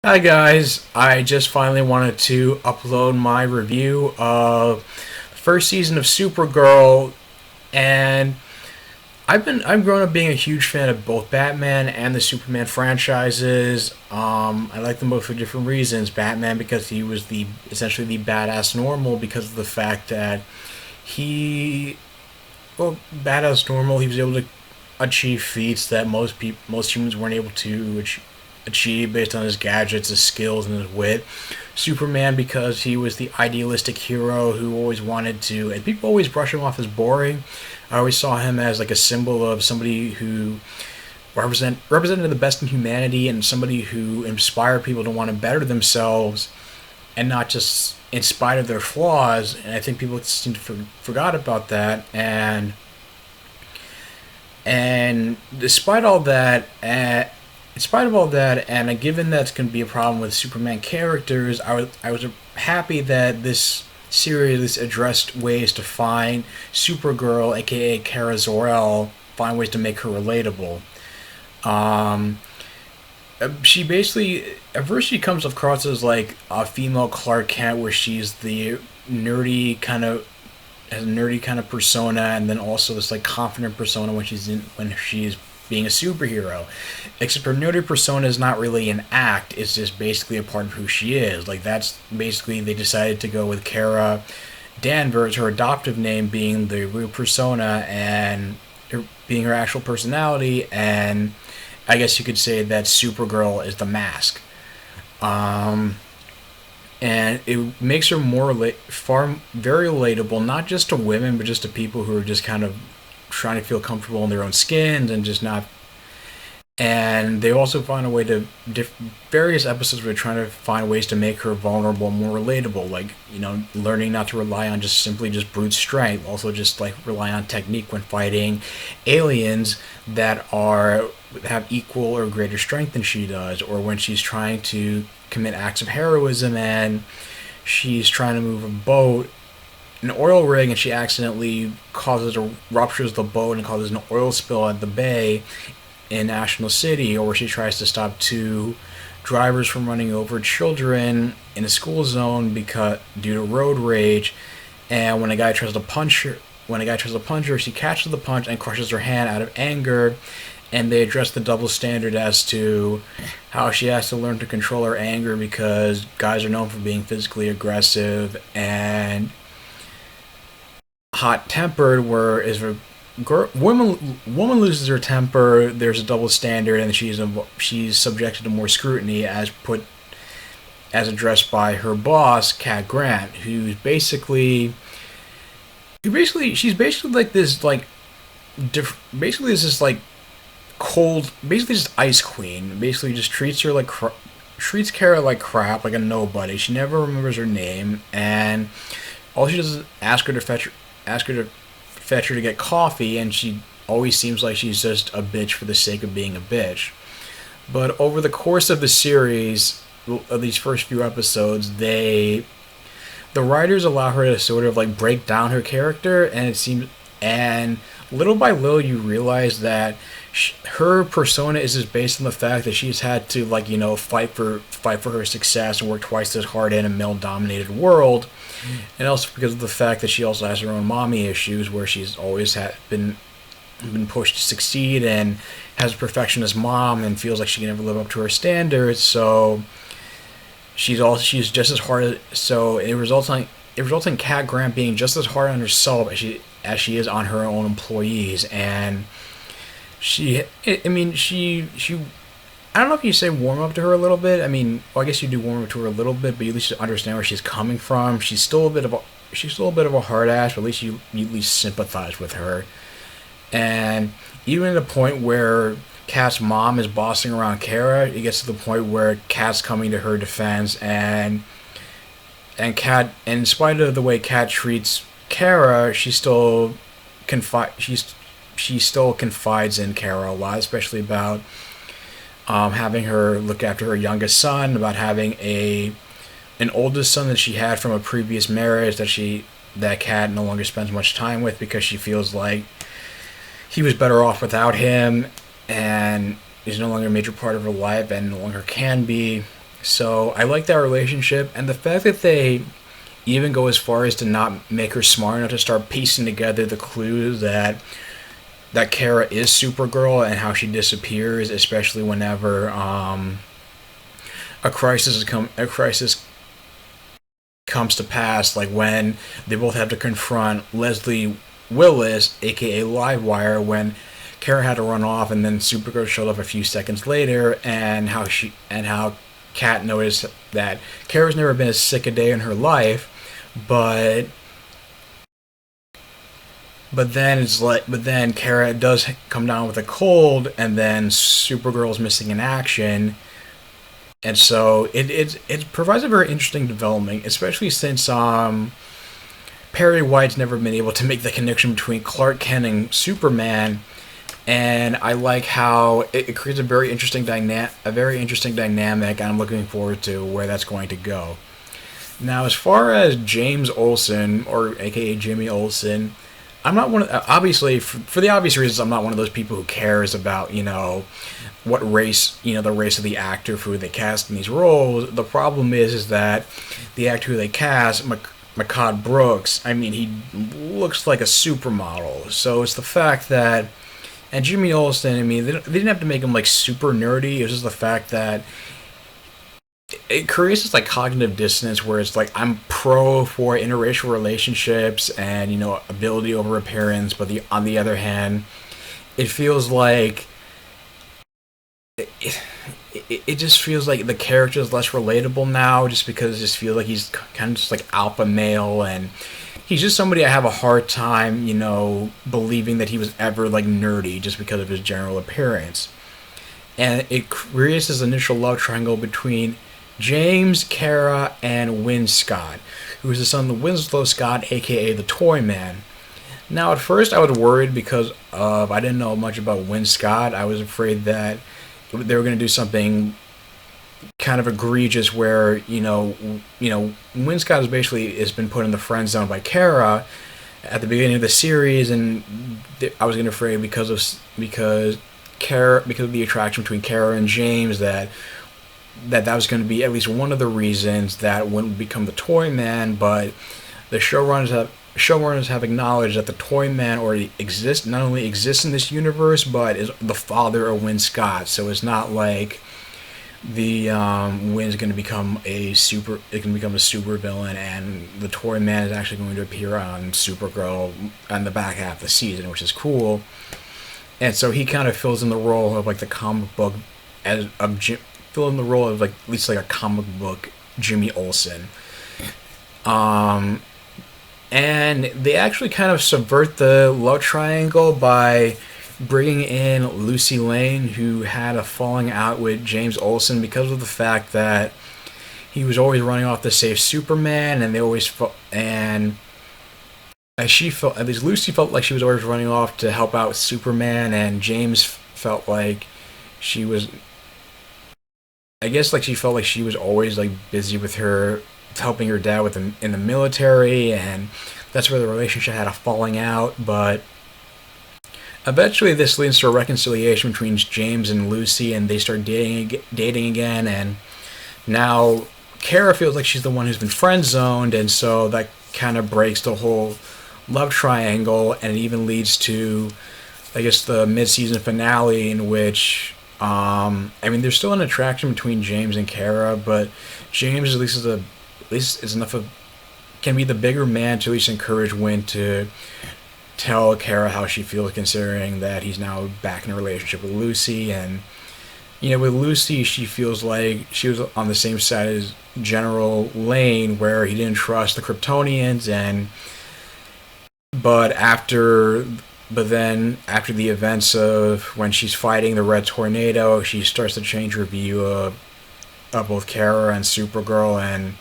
Hi guys, I just finally wanted to upload my review of the first season of Supergirl, and I've grown up being a huge fan of both Batman and the Superman franchises. I like them both for different reasons. Batman because he was the essentially the badass normal because of the fact that he badass normal he was able to achieve feats that most humans weren't able to achieve based on his gadgets, his skills, and his wit. Superman because he was the idealistic hero who always wanted to, and people always brush him off as boring. I always saw him as like a symbol of somebody who represented the best in humanity and somebody who inspired people to want to better themselves and not just in spite of their flaws. And I think people seem to forgot about that. And despite all that, in spite of all that, and given that's going to be a problem with Superman characters, I was happy that this series addressed ways to find Supergirl, aka Kara Zor-El, find ways to make her relatable. Um, she basically at first she comes across as like a female Clark Kent, where she's the nerdy kind of has a nerdy kind of persona, and then also this like confident persona when she's being a superhero. Except her nerdy persona is not really an act; it's just basically a part of who she is. Like that's basically they decided to go with Kara Danvers, her adoptive name being the real persona and being her actual personality, and I guess you could say that Supergirl is the mask. Um, and it makes her very relatable, not just to women, but just to people who are just kind of trying to feel comfortable in their own skins and just not. And they also find a way to various episodes where they're trying to find ways to make her vulnerable, more relatable. Like learning not to rely on just brute strength. Also, just like rely on technique when fighting aliens that are have equal or greater strength than she does, or when she's trying to commit acts of heroism and she's trying to move a boat, an oil rig, and she accidentally ruptures the boat and causes an oil spill at the bay in National City, or where she tries to stop two drivers from running over children in a school zone because due to road rage. And when a guy tries to punch her, she catches the punch and crushes her hand out of anger. And they address the double standard as to how she has to learn to control her anger because guys are known for being physically aggressive and hot tempered, whereas a woman loses her temper, there's a double standard, and she's subjected to more scrutiny as addressed by her boss, Cat Grant, she's basically like this like basically this like cold, basically just ice queen. Basically just treats Kara like crap, like a nobody. She never remembers her name, and all she does is ask her to fetch her to get coffee, and she always seems like she's just a bitch for the sake of being a bitch. But over the course of the series, of these first few episodes, the writers allow her to sort of like break down her character, and little by little you realize that her persona is just based on the fact that she's had to fight for her success and work twice as hard in a male dominated world, and also because of the fact that she also has her own mommy issues where she's always been pushed to succeed and has a perfectionist mom and feels like she can never live up to her standards. So she's just as hard. So it results in Cat Grant being just as hard on herself as she is on her own employees. And I mean, I don't know if you say warm up to her a little bit. I mean, well, I guess you do warm up to her a little bit, but you at least understand where she's coming from. She's still a bit of a hard ass, but at least you at least sympathize with her. And even at the point where Kat's mom is bossing around Kara, it gets to the point where Kat's coming to her defense, and Kat, and in spite of the way Kat treats Kara, she still confides in Kara a lot, especially about having her look after her youngest son, about having an oldest son that she had from a previous marriage that Kat no longer spends much time with because she feels like he was better off without him, and he's no longer a major part of her life and no longer can be. So I like that relationship, and the fact that they even go as far as to not make her smart enough to start piecing together the clues that Kara is Supergirl and how she disappears, especially whenever a crisis comes to pass, like when they both have to confront Leslie Willis, aka Livewire, when Kara had to run off, and then Supergirl showed up a few seconds later, and how Kat noticed that Kara's never been as sick a day in her life, but but then Kara does come down with a cold, and then Supergirl's missing in action, and so it provides a very interesting development, especially since Perry White's never been able to make the connection between Clark Kent and Superman, and I like how it creates a very interesting dynamic, and I'm looking forward to where that's going to go. Now, as far as James Olsen, or AKA Jimmy Olsen, I'm not one of, obviously, for the obvious reasons, I'm not one of those people who cares about, what race, the race of the actor for who they cast in these roles. The problem is that the actor who they cast, Makad Brooks, I mean, he looks like a supermodel. So it's the fact that, and Jimmy Olsen, I mean, they didn't have to make him like super nerdy. It was just the fact that it creates this like cognitive dissonance where it's like I'm pro for interracial relationships and ability over appearance, but on the other hand, it feels like it just feels like the character is less relatable now, just because it just feels like he's kind of just like alpha male, and he's just somebody I have a hard time believing that he was ever like nerdy just because of his general appearance. And it creates this initial love triangle between James, Kara, and Win Scott, who is the son of Winslow Scott, aka the Toy Man. Now, at first, I was worried because I didn't know much about Win Scott. I was afraid that they were going to do something kind of egregious where Win Scott has been put in the friend zone by Kara at the beginning of the series, and I was going to afraid because of the attraction between Kara and James that was going to be at least one of the reasons that Win would become the Toy Man. But the showrunners have acknowledged that the Toy Man not only exists in this universe, but is the father of Win Scott. So it's not like the Win's going to become a super villain, and the Toy Man is actually going to appear on Supergirl on the back half of the season, which is cool. And so he kind of fills in the role of like the comic book fill in the role of like at least like a comic book Jimmy Olsen. And they actually kind of subvert the love triangle by bringing in Lucy Lane, who had a falling out with James Olsen because of the fact that he was always running off to save Superman, and at least Lucy felt like she was always running off to help out Superman, and James felt like she was always like busy with helping her dad in the military, and that's where the relationship had a falling out. But eventually this leads to a reconciliation between James and Lucy, and they start dating again, and now Kara feels like she's the one who's been friend zoned, and so that kind of breaks the whole love triangle, and it even leads to, I guess, the mid-season finale, in which there's still an attraction between James and Kara, but James can be the bigger man to at least encourage Win to tell Kara how she feels, considering that he's now back in a relationship with Lucy. And with Lucy, she feels like she was on the same side as General Lane, where he didn't trust the Kryptonians, but then after the events of when she's fighting the Red Tornado, she starts to change her view of both Kara and Supergirl, and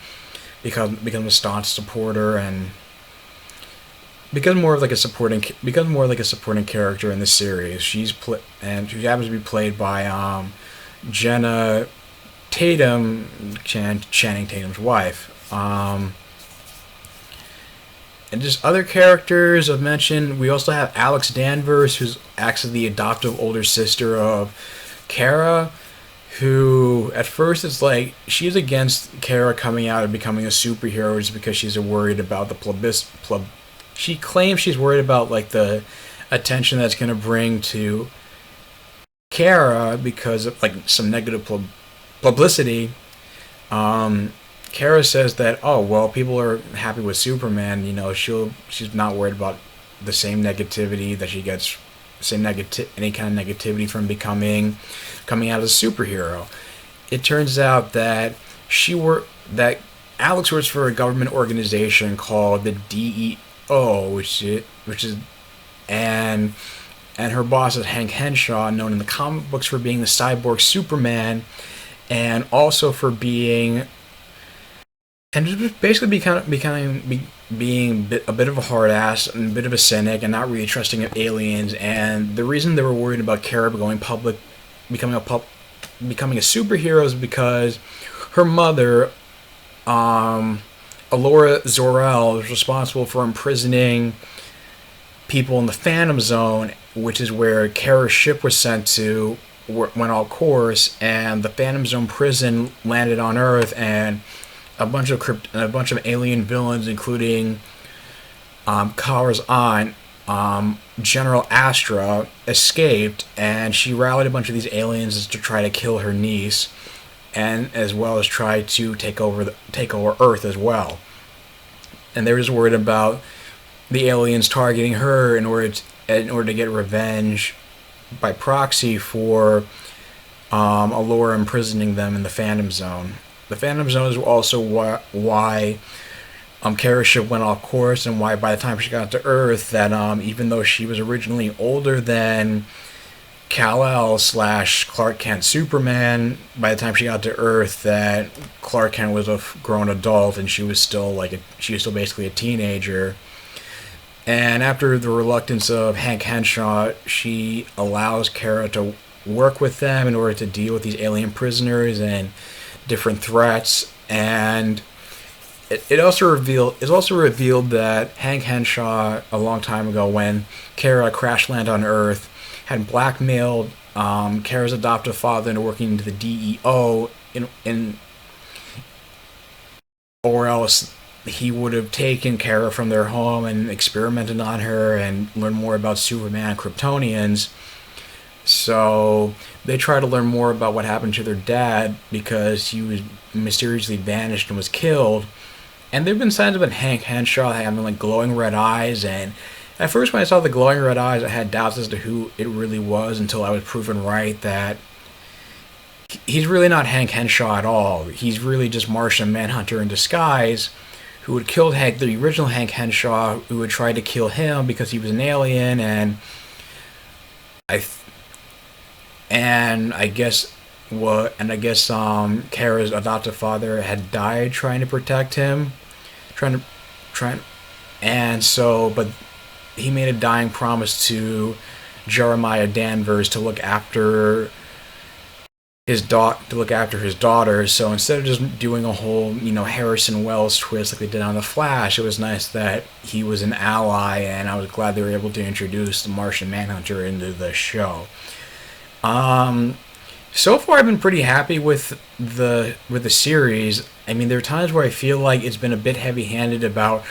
becomes a staunch supporter, and becomes more like a supporting character in the series. She happens to be played by Jenna Tatum, Channing Tatum's wife. And just other characters I've mentioned, we also have Alex Danvers, who acts as the adoptive older sister of Kara, who at first it's like she's against Kara coming out and becoming a superhero just because she's worried about the she claims she's worried about like the attention that's going to bring to Kara because of like some negative publicity. Kara says that, oh well, people are happy with Superman. You know, she's not worried about the same negativity that she gets, any kind of negativity from coming out as a superhero. It turns out that that Alex works for a government organization called the DEO, which is and her boss is Hank Henshaw, known in the comic books for being the cyborg Superman, and also for being and just basically being a bit of a hard ass and a bit of a cynic and not really trusting of aliens. And the reason they were worried about Kara going public, becoming becoming a superhero is because her mother, Alora Zor-El, is responsible for imprisoning people in the Phantom Zone, which is where Kara's ship was sent to, went all course, and the Phantom Zone prison landed on Earth, and a bunch of alien villains, including Kara's aunt, General Astra, escaped, and she rallied a bunch of these aliens to try to kill her niece, and as well as try to take over Earth as well. And they were just worried about the aliens targeting her in order to get revenge by proxy for Allura imprisoning them in the Phantom Zone. The Phantom Zone is also why Kara's ship went off course, and why by the time she got to Earth, that even though she was originally older than Kal-El / Clark Kent Superman, by the time she got to Earth, that Clark Kent was a grown adult and she was still basically a teenager. And after the reluctance of Hank Henshaw, she allows Kara to work with them in order to deal with these alien prisoners and different threats. And it's also revealed that Hank Henshaw, a long time ago, when Kara crash landed on Earth, had blackmailed Kara's adoptive father into working into the DEO, or else he would have taken Kara from their home and experimented on her and learned more about Superman and Kryptonians. So they try to learn more about what happened to their dad because he was mysteriously vanished and was killed. And there have been signs of Hank Henshaw having like glowing red eyes, and at first when I saw the glowing red eyes, I had doubts as to who it really was until I was proven right that he's really not Hank Henshaw at all. He's really just Martian Manhunter in disguise, who had killed the original Hank Henshaw, who had tried to kill him because he was an alien, and I guess Kara's adoptive father had died trying to protect him, but he made a dying promise to Jeremiah Danvers to look after his daughter. So instead of just doing a whole, Harrison Wells twist like they did on The Flash, it was nice that he was an ally, and I was glad they were able to introduce the Martian Manhunter into the show. So far I've been pretty happy with the series. I mean, there are times where I feel like it's been a bit heavy-handed about,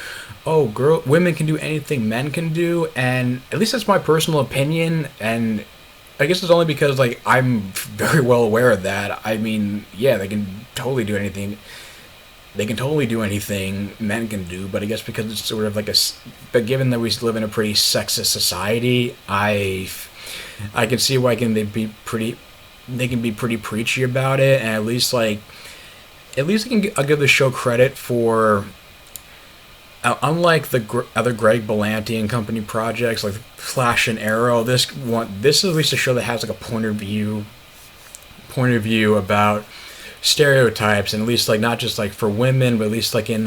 women can do anything men can do, and at least that's my personal opinion, and I guess it's only because, I'm very well aware of that. I mean, yeah, they can totally do anything. They can totally do anything men can do, but I guess because it's sort of but given that we live in a pretty sexist society, I can see why they can be pretty preachy about it, and at least I'll give the show credit for, unlike the other Greg Berlanti and company projects like Flash and Arrow, this is at least a show that has a point of view about stereotypes, and at least not just for women, but at least in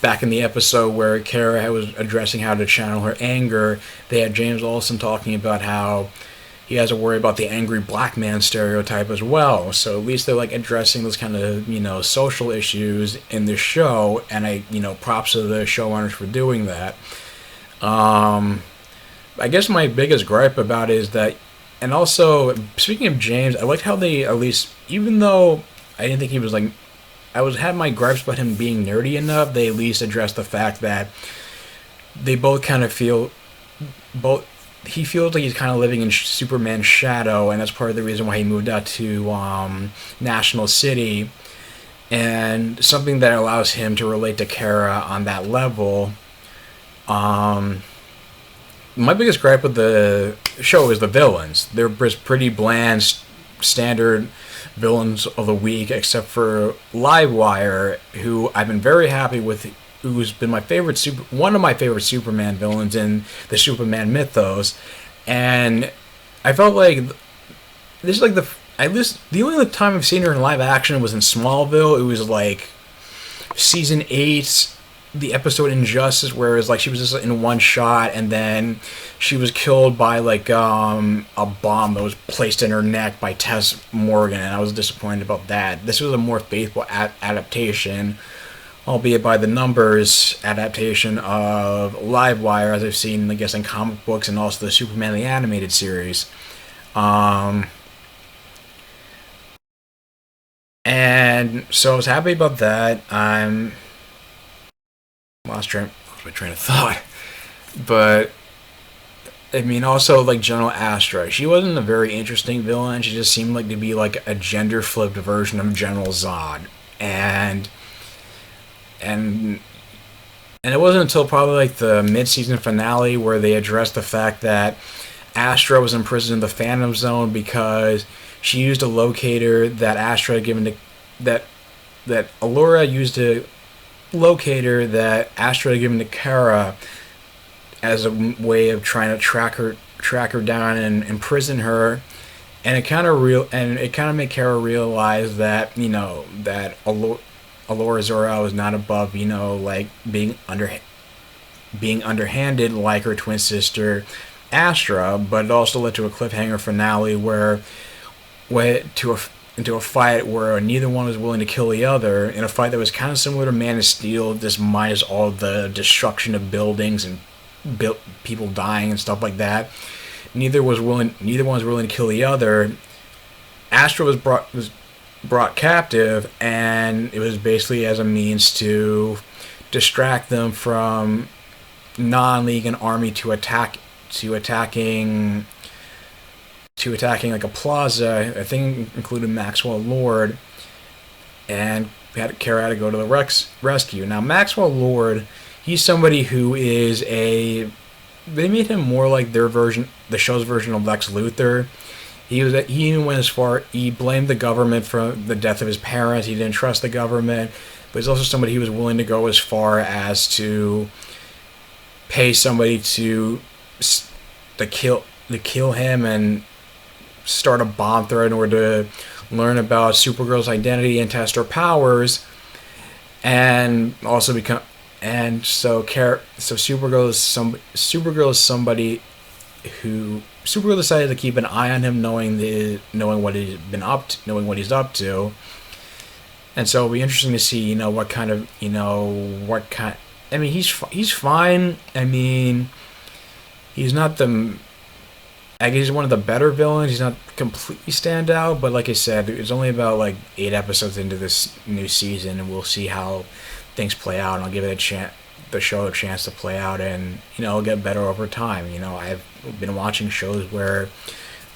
back in the episode where Kara was addressing how to channel her anger, they had James Olsen talking about how he has to worry about the angry black man stereotype as well. So at least they're addressing those kind of social issues in this show, and props to the showrunners for doing that. I guess my biggest gripe about it is that and also, speaking of James, I liked how they at least, even though I didn't think he was like, had my gripes about him being nerdy enough, they at least addressed the fact that they both kind of feel both. He feels like he's kind of living in Superman's shadow, and that's part of the reason why he moved out to National City, and something that allows him to relate to Kara on that level. Um, my biggest gripe with the show is the villains. They're just pretty bland, standard villains of the week, except for Livewire, who I've been very happy with, who's been one of my favorite Superman villains in the Superman mythos, and I felt like this is like the only time I've seen her in live action was in Smallville. It was like season 8, the episode Injustice, where it was like she was just in one shot and then she was killed by like a bomb that was placed in her neck by Tess Morgan, and I was disappointed about that. This was a more faithful adaptation, albeit by the numbers, adaptation of Livewire, as I've seen, I guess, in comic books and also the Superman the Animated Series. And so I was happy about that. I'm lost my train of thought. But I mean, also like General Astra, she wasn't a very interesting villain. She just seemed like to be like a gender flipped version of General Zod, and and it wasn't until probably like the mid-season finale where they addressed the fact that Astra was imprisoned in the Phantom Zone because she used a locator that Astra had given to that Allura used a locator that Astra had given to Kara as a way of trying to track her down and imprison her, and it kind of made Kara realize that that Allura Zor-El is not above like being underhanded like her twin sister Astra, but it also led to a cliffhanger finale where went into a fight where neither one was willing to kill the other, in a fight that was kind of similar to Man of Steel, just minus all the destruction of buildings and people dying and stuff like that. Neither one was willing to kill the other. Astra was brought captive, and it was basically as a means to distract them from non-League and Army to attacking like a plaza. I think included Maxwell Lord, and Kara had to go to the rescue. Now Maxwell Lord, he's somebody who is they made him more like the show's version of Lex Luthor. He even went as far, he blamed the government for the death of his parents. He didn't trust the government, but he's also somebody who was willing to go as far as to pay somebody to kill him and start a bomb threat in order to learn about Supergirl's identity and test her powers, and also become. And so Supergirl is somebody who Supergirl decided to keep an eye on him, knowing what he's up to, and so it'll be interesting to see what kind. I mean, he's fine. I mean, he's not I guess he's one of the better villains. He's not completely stand out, but like I said, it's only about like 8 episodes into this new season, and we'll see how things play out. And I'll give the show a chance to play out, and it'll get better over time. I've been watching shows where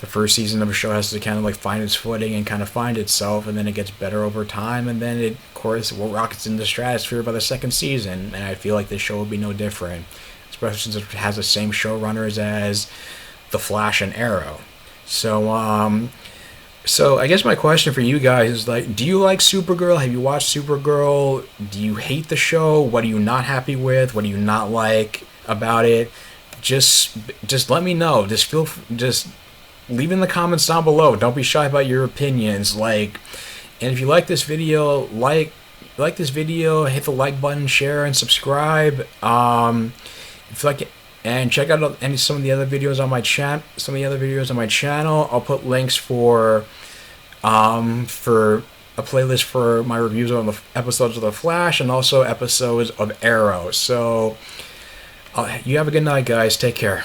the first season of a show has to kind of like find its footing and kind of find itself, and then it gets better over time, and then it, of course, rockets into the stratosphere by the second season. And I feel like this show will be no different, especially since it has the same showrunners as The Flash and Arrow. So I guess my question for you guys is like, do you like Supergirl? Have you watched Supergirl? Do you hate the show? What are you not happy with? What do you not like about it? Just let me know. Just leave in the comments down below. Don't be shy about your opinions. And if you like this video, like this video, hit the like button, share, and subscribe. If you like it. And check out some of the other videos on my channel. I'll put links for a playlist for my reviews on the episodes of The Flash and also episodes of Arrow. So you have a good night, guys. Take care.